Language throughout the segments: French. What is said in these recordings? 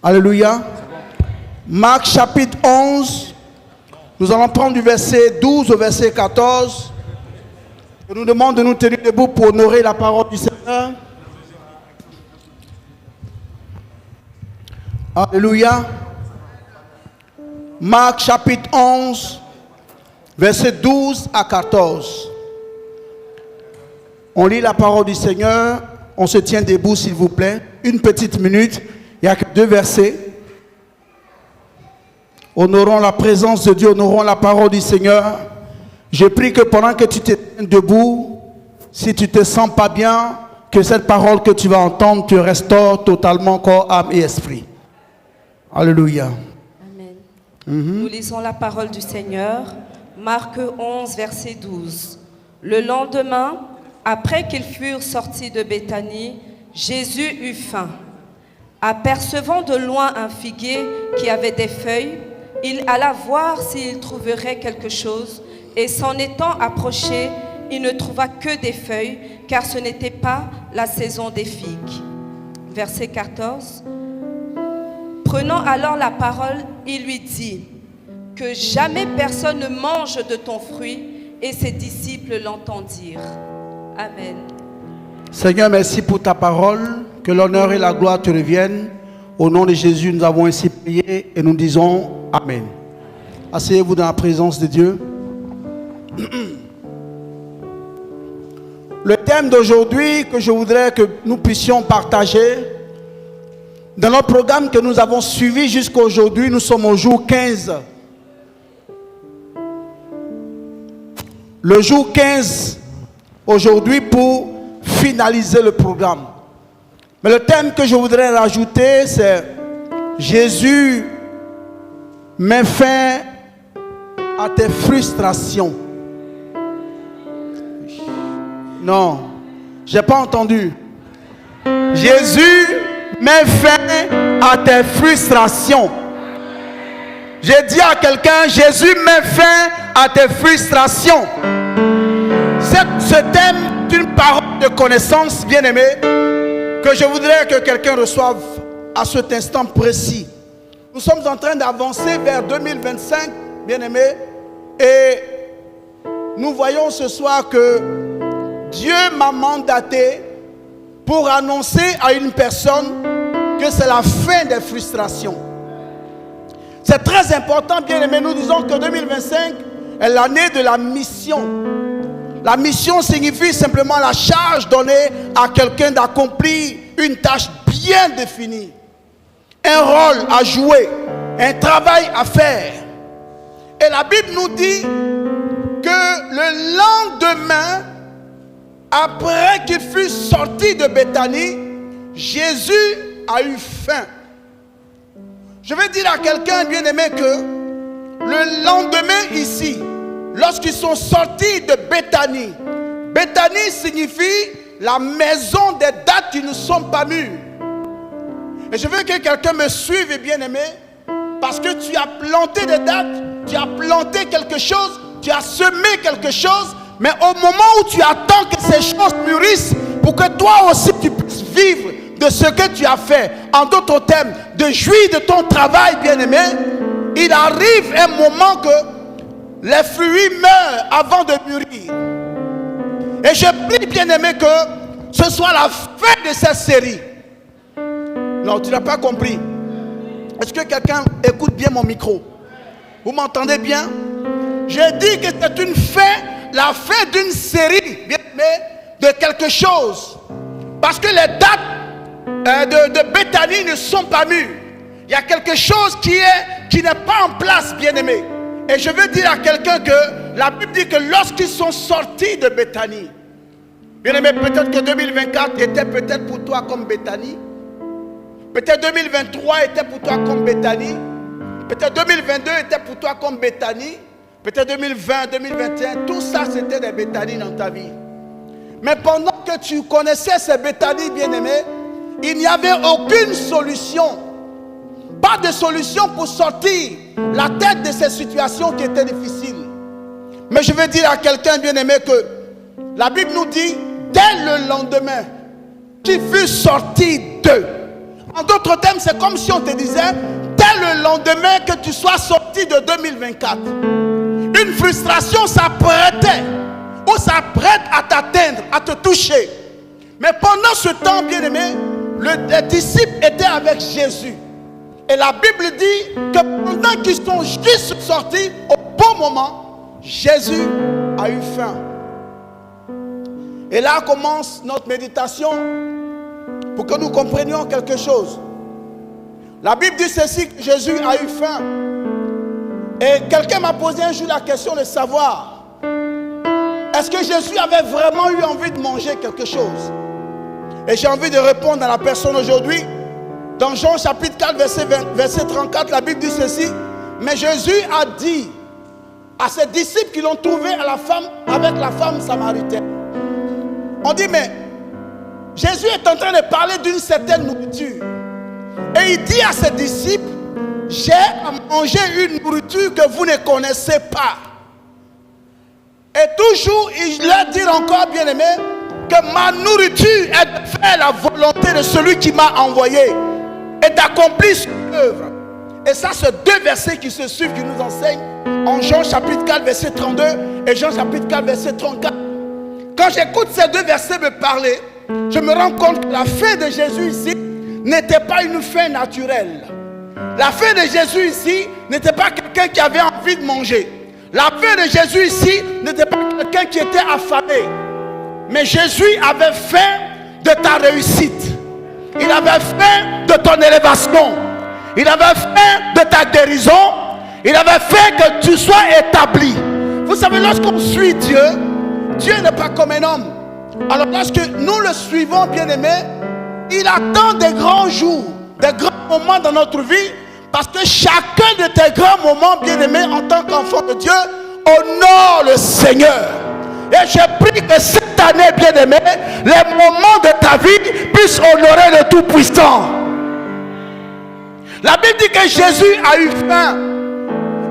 Alléluia. Marc chapitre 11. Nous allons prendre du verset 12 au verset 14. Je nous demande de nous tenir debout pour honorer la parole du Seigneur. Alléluia. Marc chapitre 11, verset 12 à 14. On lit la parole du Seigneur. On se tient debout s'il vous plaît. Une petite minute. Il n'y a que 2 versets. Honorons la présence de Dieu, honorons la parole du Seigneur. Je prie que pendant que tu te tiens debout, si tu ne te sens pas bien, que cette parole que tu vas entendre te restaure totalement corps, âme et esprit. Alléluia. Amen. Nous lisons la parole du Seigneur. Marc 11, verset 12. Le lendemain, après qu'ils furent sortis de Béthanie, Jésus eut faim. Apercevant de loin un figuier qui avait des feuilles, il alla voir s'il trouverait quelque chose, et s'en étant approché, il ne trouva que des feuilles, car ce n'était pas la saison des figues. Verset 14. Prenant alors la parole, il lui dit que jamais personne ne mange de ton fruit, et ses disciples l'entendirent. Amen. Seigneur, merci pour ta parole. Que l'honneur et la gloire te reviennent. Au nom de Jésus, nous avons ainsi prié et nous disons Amen. Asseyez-vous dans la présence de Dieu. Le thème d'aujourd'hui que je voudrais que nous puissions partager, dans notre programme que nous avons suivi jusqu'à aujourd'hui, nous sommes au jour 15. Le jour 15, aujourd'hui, pour finaliser le programme. Mais le thème que je voudrais rajouter, c'est Jésus met fin à tes frustrations. Non, je n'ai pas entendu. Jésus met fin à tes frustrations. J'ai dit à quelqu'un, Jésus met fin à tes frustrations. Ce thème est une parole de connaissance, bien-aimé, que je voudrais que quelqu'un reçoive à cet instant précis. Nous sommes en train d'avancer vers 2025, bien-aimé, et nous voyons ce soir que Dieu m'a mandaté pour annoncer à une personne que c'est la fin des frustrations. C'est très important, bien-aimé. Nous disons que 2025 est l'année de la mission. La mission signifie simplement la charge donnée à quelqu'un d'accomplir une tâche bien définie. Un rôle à jouer, un travail à faire. Et la Bible nous dit que le lendemain, après qu'il fut sorti de Béthanie, Jésus a eu faim. Je vais dire à quelqu'un bien-aimé que le lendemain ici, lorsqu'ils sont sortis de Béthanie, Béthanie signifie la maison des dattes qui ne sont pas mûres. Et je veux que quelqu'un me suive, bien-aimé, parce que tu as planté des dattes, tu as planté quelque chose, tu as semé quelque chose, mais au moment où tu attends que ces choses mûrissent, pour que toi aussi tu puisses vivre de ce que tu as fait, en d'autres termes, de jouir de ton travail, bien-aimé, il arrive un moment que les fruits meurent avant de mûrir. Et je prie, bien-aimé, que ce soit la fin de cette série. Non, tu n'as pas compris. Est-ce que quelqu'un écoute bien mon micro? Vous m'entendez bien? J'ai dit que c'est une fin, la fin d'une série, bien-aimé, de quelque chose. Parce que les dates de Béthanie ne sont pas mûres. Il y a quelque chose qui n'est pas en place, bien-aimé. Et je veux dire à quelqu'un que la Bible dit que lorsqu'ils sont sortis de Béthanie, bien-aimé, peut-être que 2024 était peut-être pour toi comme Béthanie. Peut-être 2023 était pour toi comme Béthanie. Peut-être 2022 était pour toi comme Béthanie. Peut-être 2020, 2021, tout ça c'était des Béthanies dans ta vie. Mais pendant que tu connaissais ces Béthanies, bien-aimés, il n'y avait aucune solution. Pas de solution pour sortir la tête de ces situations qui étaient difficiles. Mais je veux dire à quelqu'un, bien-aimé, que la Bible nous dit, dès le lendemain, qui fut sorti d'eux. En d'autres termes, c'est comme si on te disait, dès le lendemain que tu sois sorti de 2024, une frustration s'apprêtait ou s'apprête à t'atteindre, à te toucher. Mais pendant ce temps, bien-aimé, les disciples étaient avec Jésus. Et la Bible dit que pendant qu'ils sont juste sortis, au bon moment, Jésus a eu faim. Et là commence notre méditation pour que nous comprenions quelque chose. La Bible dit ceci, que Jésus a eu faim. Et quelqu'un m'a posé un jour la question de savoir, est-ce que Jésus avait vraiment eu envie de manger quelque chose? Et j'ai envie de répondre à la personne aujourd'hui. Dans Jean chapitre 4, verset 34, la Bible dit ceci. Mais Jésus a dit à ses disciples qui l'ont trouvé avec la femme samaritaine. On dit, mais Jésus est en train de parler d'une certaine nourriture. Et il dit à ses disciples, j'ai à manger une nourriture que vous ne connaissez pas. Et toujours, il leur dit encore, bien aimé, que ma nourriture est de faire la volonté de celui qui m'a envoyé et d'accomplir son œuvre. Et ça, c'est deux versets qui se suivent, qui nous enseignent en Jean chapitre 4, verset 32 et Jean chapitre 4, verset 34. Quand j'écoute ces deux versets me parler, je me rends compte que la faim de Jésus ici n'était pas une faim naturelle. La faim de Jésus ici n'était pas quelqu'un qui avait envie de manger. La faim de Jésus ici n'était pas quelqu'un qui était affamé. Mais Jésus avait faim de ta réussite. Il avait faim de ton élévation. Il avait faim de ta guérison. Il avait faim que tu sois établi. Vous savez, lorsqu'on suit Dieu, Dieu n'est pas comme un homme. Alors lorsque nous le suivons, bien-aimé, il attend des grands jours, des grands moments dans notre vie, parce que chacun de tes grands moments, bien-aimé, en tant qu'enfant de Dieu, honore le Seigneur. Et je prie que cette année, bien-aimé, les moments de ta vie puissent honorer le Tout-Puissant. La Bible dit que Jésus a eu faim.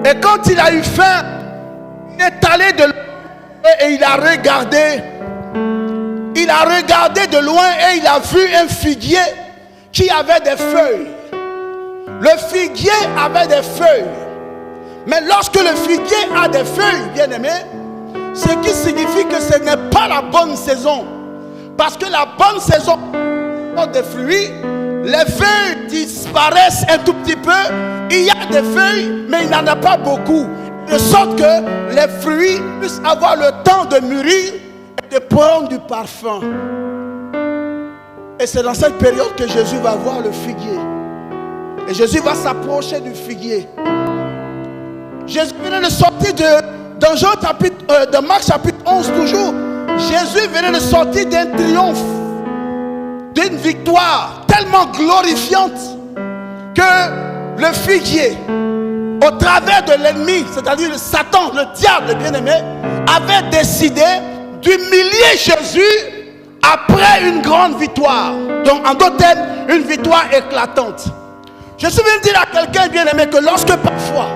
Et quand il a eu faim, il est allé de loin et il a regardé. Il a regardé de loin et il a vu un figuier qui avait des feuilles. Le figuier avait des feuilles. Mais lorsque le figuier a des feuilles, bien-aimé, ce qui signifie que ce n'est pas la bonne saison. Parce que la bonne saison des fruits, les feuilles disparaissent un tout petit peu. Il y a des feuilles, mais il n'y en a pas beaucoup. De sorte que les fruits puissent avoir le temps de mûrir et de prendre du parfum. Et c'est dans cette période que Jésus va voir le figuier. Et Jésus va s'approcher du figuier. Jésus venait de sortir dans Marc chapitre 11 toujours. Jésus venait de sortir d'un triomphe, d'une victoire tellement glorifiante que le figuier, au travers de l'ennemi, c'est-à-dire le Satan, le diable bien-aimé, avait décidé d'humilier Jésus après une grande victoire. Donc en d'autres termes, une victoire éclatante. Je suis venu dire à quelqu'un bien-aimé que lorsque parfois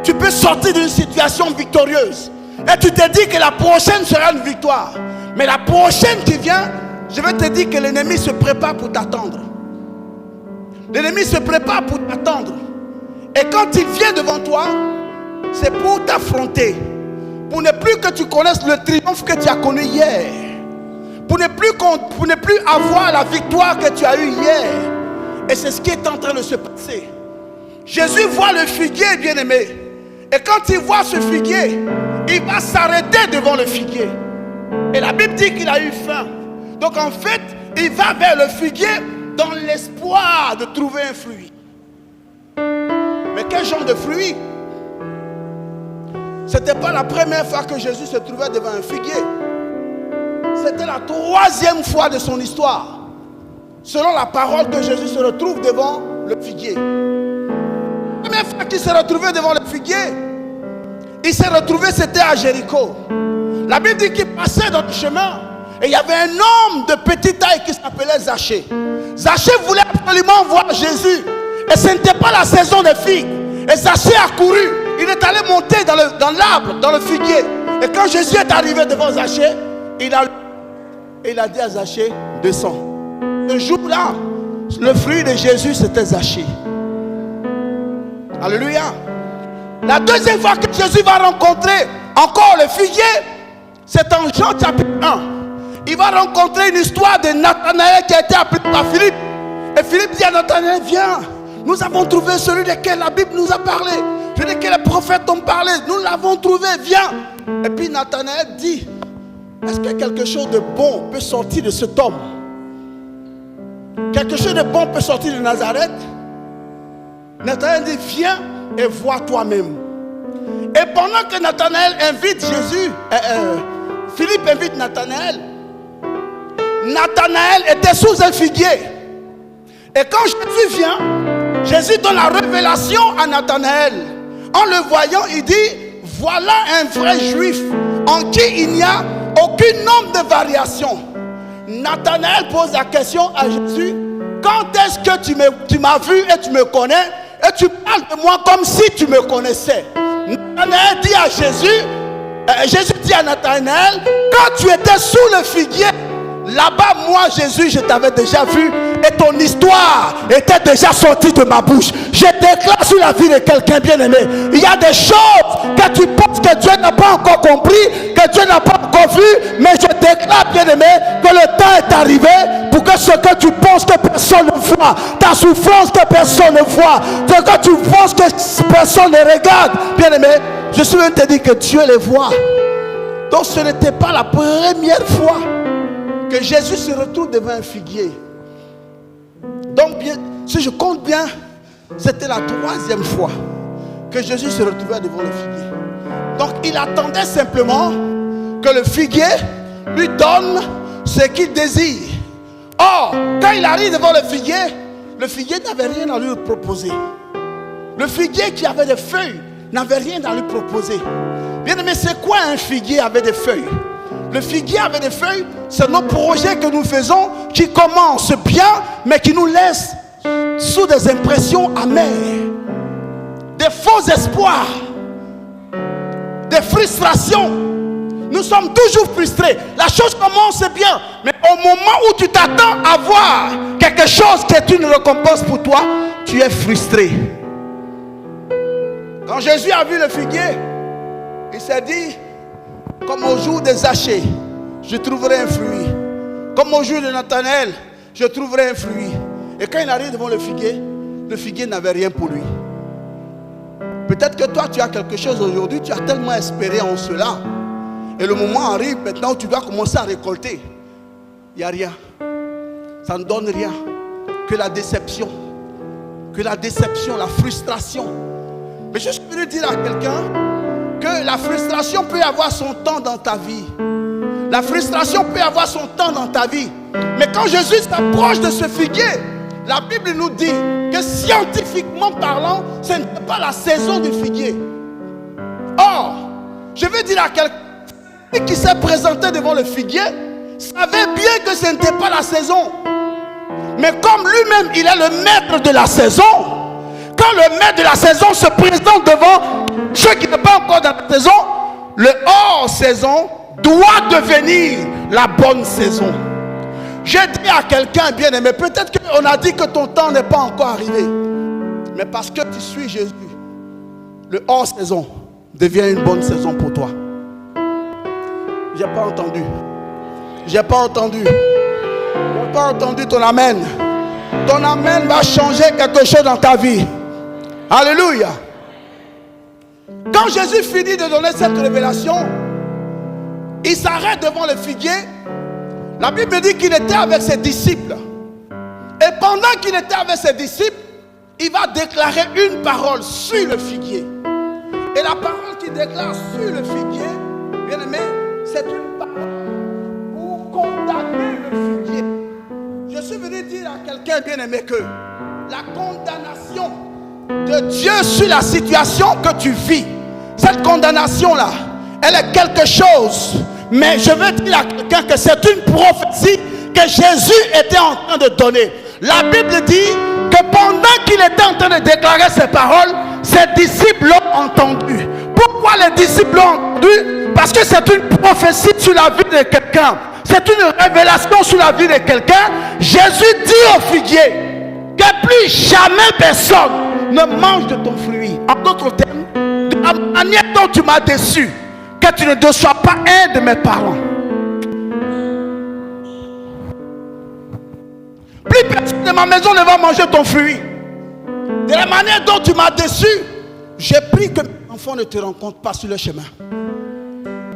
tu peux sortir d'une situation victorieuse et tu te dis que la prochaine sera une victoire, mais la prochaine qui vient, je vais te dire que l'ennemi se prépare pour t'attendre. L'ennemi se prépare pour t'attendre. Et quand il vient devant toi, c'est pour t'affronter. Pour ne plus que tu connaisses le triomphe que tu as connu hier. Pour ne plus avoir la victoire que tu as eue hier. Et c'est ce qui est en train de se passer. Jésus voit le figuier, bien-aimé. Et quand il voit ce figuier, il va s'arrêter devant le figuier. Et la Bible dit qu'il a eu faim. Donc en fait, il va vers le figuier dans l'espoir de trouver un fruit. Mais quel genre de fruit? Ce n'était pas la première fois que Jésus se trouvait devant un figuier. C'était la troisième fois de son histoire. Selon la parole que Jésus se retrouve devant le figuier. La première fois qu'il s'est retrouvé devant le figuier, il s'est retrouvé, c'était à Jéricho. La Bible dit qu'il passait dans le chemin et il y avait un homme de petite taille qui s'appelait Zachée. Zachée voulait absolument voir Jésus. Et ce n'était pas la saison des figues. Et Zachée a couru. Il est allé monter dans l'arbre, dans le figuier. Et quand Jésus est arrivé devant Zachée, il a dit à Zachée, descends. Ce jour-là, Le fruit de Jésus, c'était Zachée. Alléluia. La deuxième fois que Jésus va rencontrer encore le figuier, c'est en Jean chapitre 1. Il va rencontrer une histoire de Nathanaël qui a été appelé par Philippe. Et Philippe dit à Nathanaël, viens, nous avons trouvé celui desquels la Bible nous a parlé, celui desquels les prophètes ont parlé, nous l'avons trouvé, viens. Et puis Nathanaël dit, est-ce que quelque chose de bon peut sortir de cet homme? Quelque chose de bon peut sortir de Nazareth? Nathanaël dit, viens et vois toi-même. Et pendant que Nathanaël invite Jésus, Philippe invite Nathanaël, Nathanaël était sous un figuier. Et quand Jésus vient, Jésus donne la révélation à Nathanaël. En le voyant, il dit, voilà un vrai juif en qui il n'y a aucune nombre de variation. Nathanaël pose la question à Jésus, quand est-ce que tu m'as vu et tu me connais et tu parles de moi comme si tu me connaissais? Nathanaël dit à Jésus, Jésus dit à Nathanaël, quand tu étais sous le figuier, là-bas, moi, Jésus, je t'avais déjà vu et ton histoire était déjà sortie de ma bouche. Je déclare sur la vie de quelqu'un bien-aimé. Il y a des choses que tu penses que Dieu n'a pas encore compris, que Dieu n'a pas encore vu, mais je déclare, bien-aimé, que le temps est arrivé pour que ce que tu penses que personne ne voit, ta souffrance que personne ne voit, ce que tu penses que personne ne regarde, bien-aimé, je suis venu te dire que Dieu les voit. Donc ce n'était pas la première fois que Jésus se retrouve devant un figuier. Donc bien, si je compte bien, c'était la troisième fois que Jésus se retrouvait devant le figuier. Donc il attendait simplement que le figuier lui donne ce qu'il désire. Or, quand il arrive devant le figuier n'avait rien à lui proposer. Le figuier qui avait des feuilles n'avait rien à lui proposer. Bien aimé, c'est quoi un figuier avec des feuilles? Le figuier avec des feuilles, c'est nos projets que nous faisons qui commencent bien, mais qui nous laissent sous des impressions amères, des faux espoirs, des frustrations. Nous sommes toujours frustrés. La chose commence bien, mais au moment où tu t'attends à voir quelque chose qui est une récompense pour toi, tu es frustré. Quand Jésus a vu le figuier, il s'est dit, comme au jour de Zachée, je trouverai un fruit. Comme au jour de Nathanaël, je trouverai un fruit. Et quand il arrive devant le figuier n'avait rien pour lui. Peut-être que toi, tu as quelque chose aujourd'hui, tu as tellement espéré en cela. Et le moment arrive maintenant où tu dois commencer à récolter. Il n'y a rien. Ça ne donne rien. Que la déception. Que la déception, la frustration. Mais je suis venu dire à quelqu'un que la frustration peut avoir son temps dans ta vie. La frustration peut avoir son temps dans ta vie. Mais quand Jésus s'approche de ce figuier, la Bible nous dit que scientifiquement parlant, ce n'est pas la saison du figuier. Or, je veux dire à quelqu'un qui s'est présenté devant le figuier, savait bien que ce n'était pas la saison. Mais comme lui-même, il est le maître de la saison, quand le maître de la saison se présente devant ceux qui ne sont pas encore dans la saison, le hors-saison doit devenir la bonne saison. J'ai dit à quelqu'un bien aimé, peut-être qu'on a dit que ton temps n'est pas encore arrivé. Mais parce que tu suis Jésus, le hors-saison devient une bonne saison pour toi. J'ai pas entendu. J'ai pas entendu. J'ai pas entendu ton amen. Ton amen va changer quelque chose dans ta vie. Alléluia. Quand Jésus finit de donner cette révélation, il s'arrête devant le figuier. La Bible dit qu'il était avec ses disciples. Et pendant qu'il était avec ses disciples, il va déclarer une parole sur le figuier. Et la parole qu'il déclare sur le figuier, bien aimé, c'est une parole pour condamner le figuier. Je suis venu dire à quelqu'un bien aimé que la condamnation de Dieu sur la situation que tu vis, cette condamnation-là, elle est quelque chose. Mais je veux dire à quelqu'un que c'est une prophétie que Jésus était en train de donner. La Bible dit que pendant qu'il était en train de déclarer ces paroles, ses disciples l'ont entendu. Pourquoi les disciples l'ont entendu? Parce que c'est une prophétie sur la vie de quelqu'un. C'est une révélation sur la vie de quelqu'un. Jésus dit au figuier, Que plus jamais personne ne mange de ton fruit. En d'autres termes, de la manière dont tu m'as déçu, que tu ne déçois pas un de mes parents. Plus personne de ma maison ne va manger ton fruit. De la manière dont tu m'as déçu, j'ai pris que mes enfants ne te rencontrent pas sur le chemin.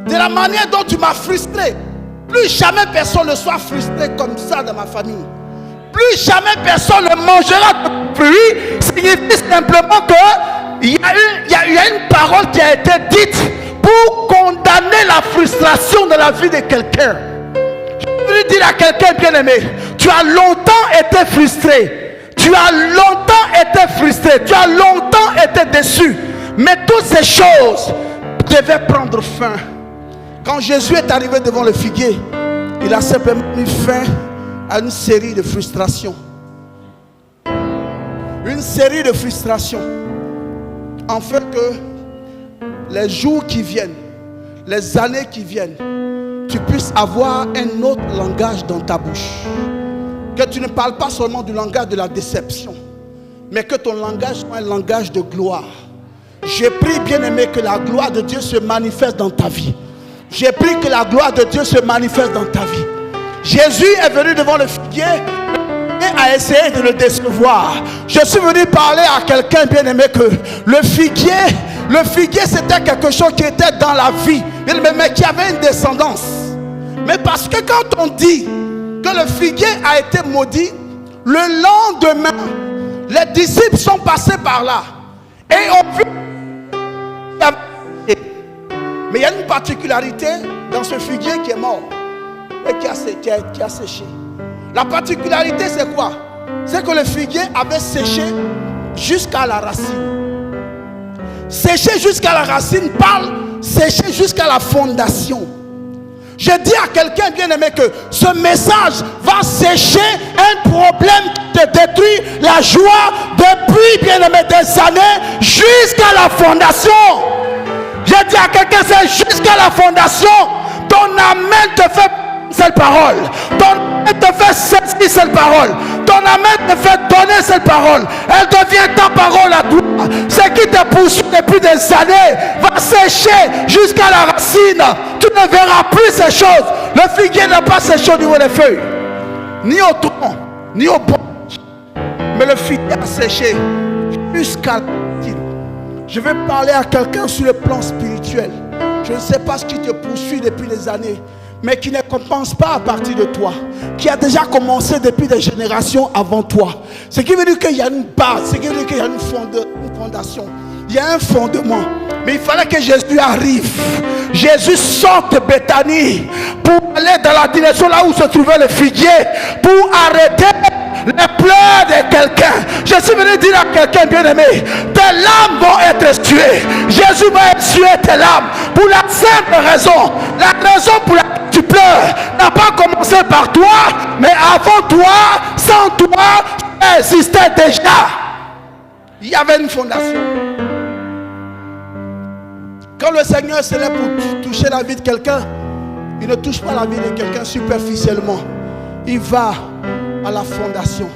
De la manière dont tu m'as frustré, plus jamais personne ne soit frustré comme ça dans ma famille. Plus jamais personne ne mangera de fruits. Signifie simplement qu'il y a une parole qui a été dite pour condamner la frustration de la vie de quelqu'un. Je veux dire à quelqu'un bien-aimé, tu as longtemps été frustré. Tu as longtemps été frustré. Tu as longtemps été déçu. Mais toutes ces choses devaient prendre fin. Quand Jésus est arrivé devant le figuier, il a simplement mis fin à une série de frustrations. Une série de frustrations. En fait que les jours qui viennent, les années qui viennent, tu puisses avoir un autre langage dans ta bouche. Que tu ne parles pas seulement du langage de la déception, mais que ton langage soit un langage de gloire. J'ai prié, bien-aimé, que la gloire de Dieu se manifeste dans ta vie. J'ai prié que la gloire de Dieu se manifeste dans ta vie. Jésus est venu devant le figuier et a essayé de le décevoir. Je suis venu parler à quelqu'un, bien-aimé, que le figuier c'était quelque chose qui était dans la vie, mais qui avait une descendance. Mais parce que quand on dit que le figuier a été maudit, le lendemain, les disciples sont passés par là et ont vu. Mais il y a une particularité dans ce figuier qui est mort et qui a séché. La particularité, c'est quoi? C'est que le figuier avait séché jusqu'à la racine. Séché jusqu'à la racine parle séché jusqu'à la fondation. Je dis à quelqu'un bien-aimé que ce message va sécher un problème qui te détruit la joie depuis, bien-aimé, des années jusqu'à la fondation. Je dis à quelqu'un, c'est jusqu'à la fondation. Ton amen te fait cette parole. Ton amen te fait saisir cette parole. Ton amen te fait donner cette parole. Elle devient ta parole à toi. Ce qui te poursuit depuis des années va sécher jusqu'à la racine. Tu ne verras plus ces choses. Le figuier n'a pas séché au niveau des feuilles, ni au tronc, ni au branche. Mais le figuier a séché jusqu'à la racine. Je vais parler à quelqu'un sur le plan spirituel. Je ne sais pas ce qui te poursuit depuis des années, mais qui ne compense pas à partir de toi, qui a déjà commencé depuis des générations avant toi. Ce qui veut dire qu'il y a une base, ce qui veut dire qu'il y a une fondation, il y a un fondement. Mais il fallait que Jésus arrive. Jésus sorte de Béthanie pour aller dans la direction là où se trouvait le figuier, pour arrêter les pleurs de quelqu'un. Je suis venu dire à quelqu'un, bien-aimé, tes larmes vont être tuées. Jésus va tuer tes larmes pour la simple raison. La raison pour laquelle tu pleures n'a pas commencé par toi, mais avant toi, sans toi, ça existait déjà. Il y avait une fondation. Quand le Seigneur se lève pour toucher la vie de quelqu'un, il ne touche pas la vie de quelqu'un superficiellement. Il va à la fondation.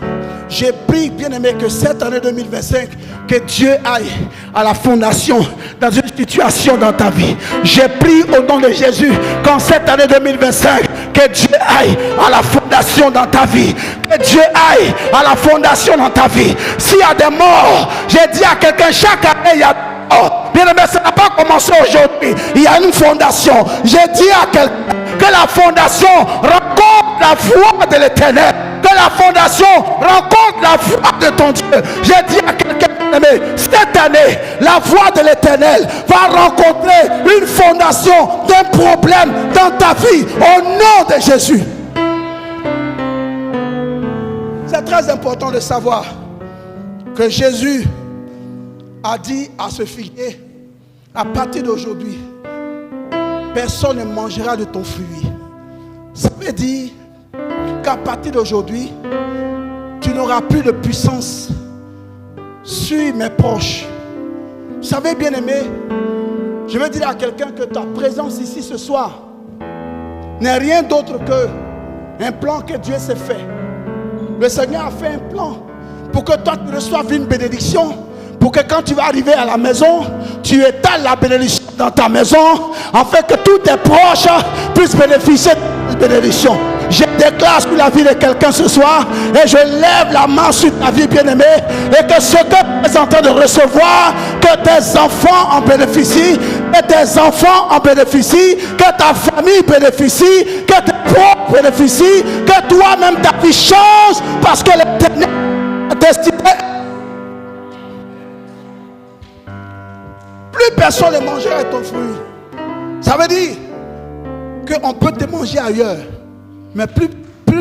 J'ai pris, bien-aimé, que cette année 2025, que Dieu aille à la fondation dans une situation dans ta vie. J'ai pris au nom de Jésus qu'en cette année 2025, que Dieu aille à la fondation dans ta vie. Que Dieu aille à la fondation dans ta vie. S'il y a des morts, j'ai dit à quelqu'un, chaque année il y a des morts. Bien-aimé, ça n'a pas commencé aujourd'hui. Il y a une fondation. J'ai dit à quelqu'un que la fondation rencontre la voix de l'Éternel. Que la fondation rencontre la voix de ton Dieu. J'ai dit à quelqu'un, bien-aimé, cette année, la voix de l'Éternel va rencontrer une fondation d'un problème dans ta vie au nom de Jésus. C'est très important de savoir que Jésus a dit à ce figuier, à partir d'aujourd'hui, personne ne mangera de ton fruit. Ça veut dire qu'à partir d'aujourd'hui, tu n'auras plus de puissance sur mes proches. Vous savez, bien-aimé, je veux dire à quelqu'un que ta présence ici ce soir n'est rien d'autre qu'un plan que Dieu s'est fait. Le Seigneur a fait un plan pour que toi tu reçoives une bénédiction, pour que quand tu vas arriver à la maison, tu étales la bénédiction dans ta maison, afin que tous tes proches puissent bénéficier de cette bénédiction. Je déclare sur la vie de quelqu'un ce soir, et je lève la main sur ta vie, bien-aimée, et que ce que tu es en train de recevoir, que tes enfants en bénéficient, que tes enfants en bénéficient, que ta famille bénéficie, que tes proches bénéficient, que toi-même ta vie change, parce que l'Éternel a destiné. Plus personne ne mangera ton fruit. Ça veut dire qu'on peut te manger ailleurs, mais plus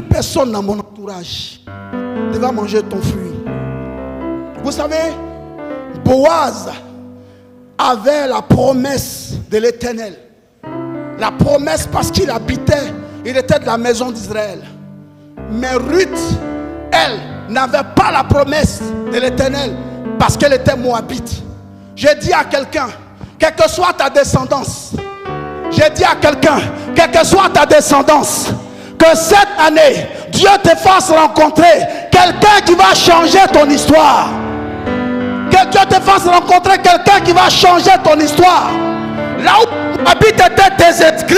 personne dans mon entourage ne va manger ton fruit. Vous savez, Boaz avait la promesse de l'Éternel. La promesse parce qu'il habitait, il était de la maison d'Israël. Mais Ruth, elle, n'avait pas la promesse de l'Éternel parce qu'elle était moabite. J'ai dit à quelqu'un, quelle que soit ta descendance, j'ai dit à quelqu'un, quelle que soit ta descendance, que cette année, Dieu te fasse rencontrer quelqu'un qui va changer ton histoire. Que Dieu te fasse rencontrer quelqu'un qui va changer ton histoire. Là où tu habites était désinscrit,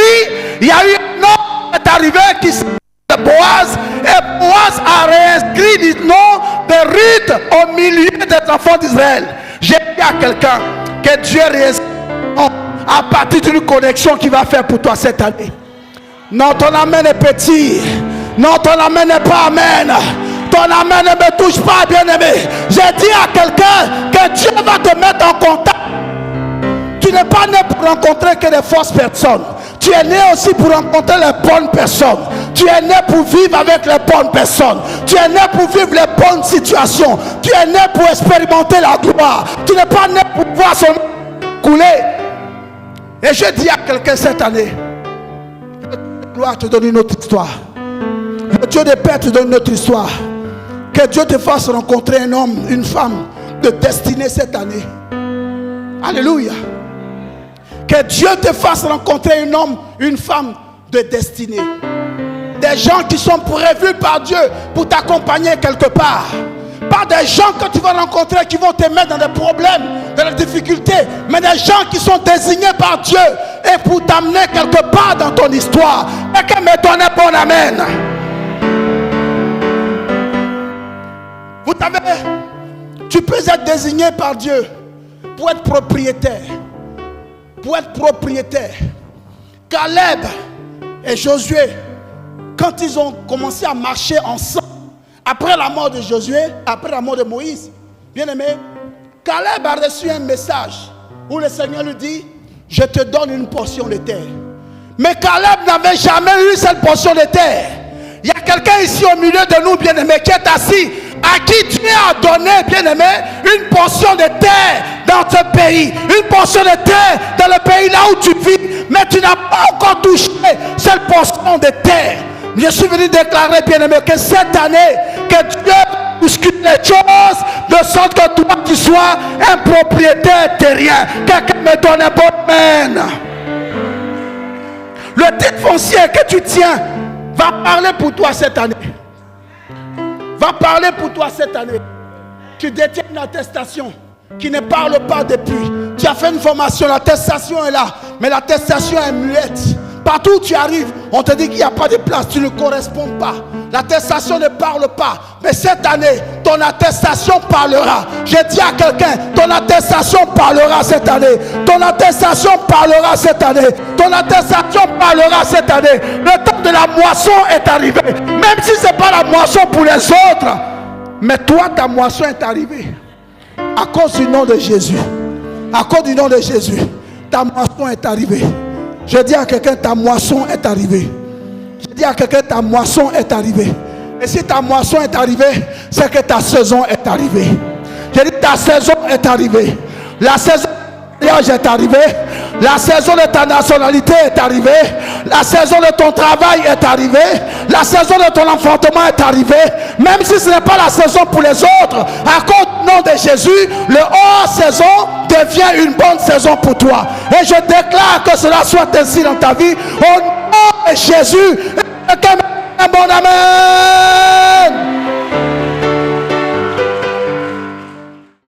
il y a eu un homme qui est arrivé qui s'appelle Boaz, et Boaz a réinscrit le nom de Ruth au milieu des enfants d'Israël. J'ai dit à quelqu'un que Dieu réinscrit à partir d'une connexion qu'il va faire pour toi cette année. Non, ton amen est petit. Non, ton amen n'est pas amen. Ton amen ne me touche pas, bien-aimé. J'ai dit à quelqu'un que Dieu va te mettre en contact. Tu n'es pas né pour rencontrer que des fausses personnes. Tu es né aussi pour rencontrer les bonnes personnes. Tu es né pour vivre avec les bonnes personnes. Tu es né pour vivre les bonnes situations. Tu es né pour expérimenter la gloire. Tu n'es pas né pour voir son couler. Et je dis à quelqu'un cette année, la gloire te donne une autre histoire. Le Dieu des pères te donne une autre histoire. Que Dieu te fasse rencontrer un homme, une femme de destinée cette année. Alléluia. Que Dieu te fasse rencontrer un homme, une femme de destinée. Des gens qui sont prévus par Dieu pour t'accompagner quelque part. Pas des gens que tu vas rencontrer qui vont te mettre dans des problèmes, dans des difficultés, mais des gens qui sont désignés par Dieu et pour t'amener quelque part dans ton histoire. Quelqu'un me donne un bon amen. Vous savez, tu peux être désigné par Dieu pour être propriétaire. Pour être propriétaire. Caleb et Josué, quand ils ont commencé à marcher ensemble, après la mort de Josué, après la mort de Moïse, bien aimé, Caleb a reçu un message où le Seigneur lui dit, je te donne une portion de terre. Mais Caleb n'avait jamais eu cette portion de terre. Il y a quelqu'un ici au milieu de nous, bien aimé, qui est assis, à qui Dieu a donné, bien aimé, une portion de terre dans ce pays, une portion de terre dans le pays là où tu vis, mais tu n'as pas encore touché cette portion de terre. Je suis venu déclarer, bien aimé, que cette année, que Dieu bouscule les choses de sorte que toi tu sois un propriétaire terrien. Quelqu'un me donne un bon amen. Le titre foncier que tu tiens va parler pour toi cette année. Va parler pour toi cette année. Tu détiens une attestation qui ne parle pas depuis. Tu as fait une formation, l'attestation est là, mais l'attestation est muette. Partout où tu arrives, on te dit qu'il n'y a pas de place, tu ne corresponds pas. L'attestation ne parle pas. Mais cette année, ton attestation parlera. J'ai dit à quelqu'un, ton attestation parlera cette année. Ton attestation parlera cette année. Ton attestation parlera cette année. Le temps de la moisson est arrivé. Même si ce n'est pas la moisson pour les autres. Mais toi, ta moisson est arrivée. À cause du nom de Jésus. À cause du nom de Jésus. Ta moisson est arrivée. Je dis à quelqu'un, ta moisson est arrivée. Je dis à quelqu'un, ta moisson est arrivée. Et si ta moisson est arrivée, c'est que ta saison est arrivée. Je dis, ta saison est arrivée. La saison de mariage est arrivée. La saison de ta nationalité est arrivée. La saison de ton travail est arrivée. La saison de ton enfantement est arrivée. Même si ce n'est pas la saison pour les autres, à cause du nom de Jésus, le hors saison devient une bonne saison pour toi. Et je déclare que cela soit ainsi dans ta vie. Au nom de Jésus, un bon amen.